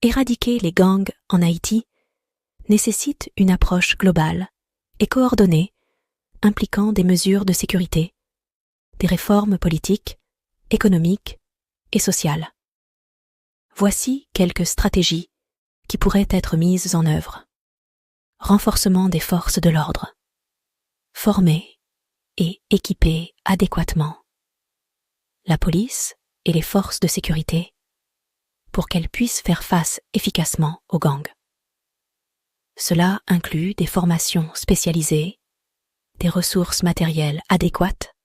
Éradiquer les gangs en Haïti nécessite une approche globale et coordonnée impliquant des mesures de sécurité, des réformes politiques, économiques et sociales. Voici quelques stratégies qui pourraient être mises en œuvre. Renforcement des forces de l'ordre. Former et équiper adéquatement la police et les forces de sécurité pour qu'elles puissent faire face efficacement aux gangs. Cela inclut des formations spécialisées, des ressources matérielles adéquates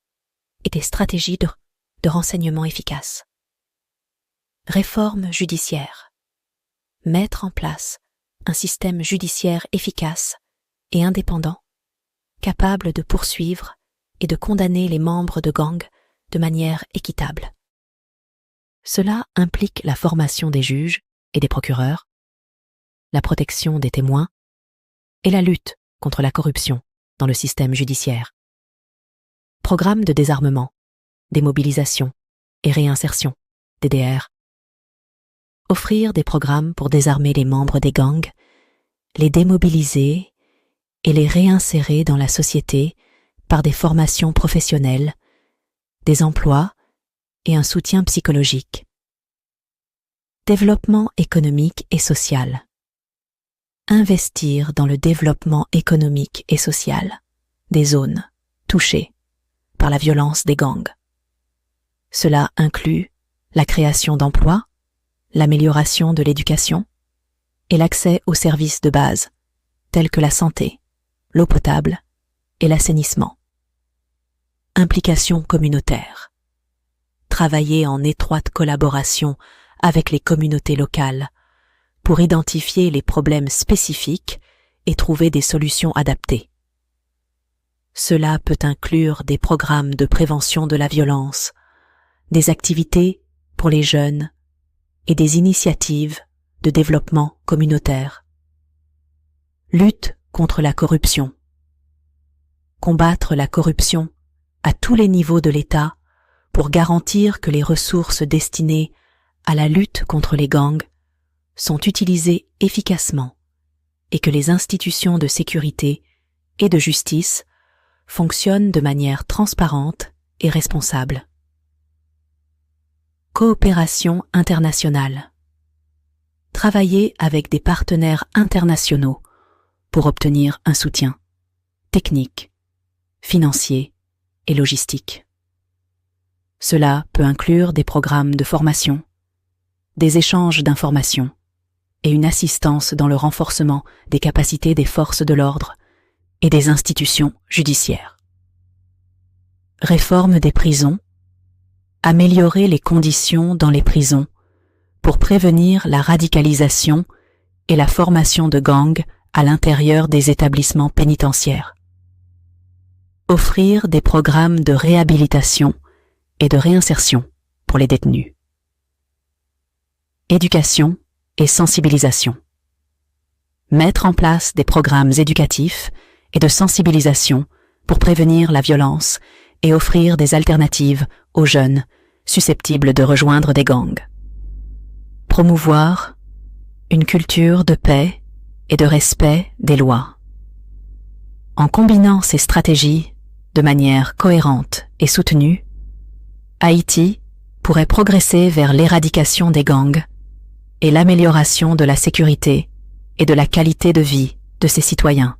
et des stratégies de renseignement efficaces. Réforme judiciaire. Mettre en place un système judiciaire efficace et indépendant, capable de poursuivre et de condamner les membres de gangs de manière équitable. Cela implique la formation des juges et des procureurs, la protection des témoins et la lutte contre la corruption dans le système judiciaire. Programme de désarmement, démobilisation et réinsertion, DDR. Offrir des programmes pour désarmer les membres des gangs, les démobiliser et les réinsérer dans la société par des formations professionnelles, des emplois et un soutien psychologique. Développement économique et social. Investir dans le développement économique et social des zones touchées par la violence des gangs. Cela inclut la création d'emplois, l'amélioration de l'éducation et l'accès aux services de base tels que la santé, l'eau potable et l'assainissement. Implication communautaire. Travailler en étroite collaboration avec les communautés locales pour identifier les problèmes spécifiques et trouver des solutions adaptées. Cela peut inclure des programmes de prévention de la violence, des activités pour les jeunes et des initiatives de développement communautaire. Lutte contre la corruption. Combattre la corruption à tous les niveaux de l'État pour garantir que les ressources destinées à la lutte contre les gangs sont utilisées efficacement et que les institutions de sécurité et de justice fonctionnent de manière transparente et responsable. Coopération internationale. Travailler avec des partenaires internationaux pour obtenir un soutien technique, financier et logistique. Cela peut inclure des programmes de formation, des échanges d'informations et une assistance dans le renforcement des capacités des forces de l'ordre et des institutions judiciaires. Réforme des prisons. Améliorer les conditions dans les prisons pour prévenir la radicalisation et la formation de gangs à l'intérieur des établissements pénitentiaires. Offrir des programmes de réhabilitation et de réinsertion pour les détenus. Éducation et sensibilisation. Mettre en place des programmes éducatifs et de sensibilisation pour prévenir la violence et offrir des alternatives aux jeunes susceptibles de rejoindre des gangs. Promouvoir une culture de paix et de respect des lois. En combinant ces stratégies de manière cohérente et soutenue, Haïti pourrait progresser vers l'éradication des gangs et l'amélioration de la sécurité et de la qualité de vie de ses citoyens.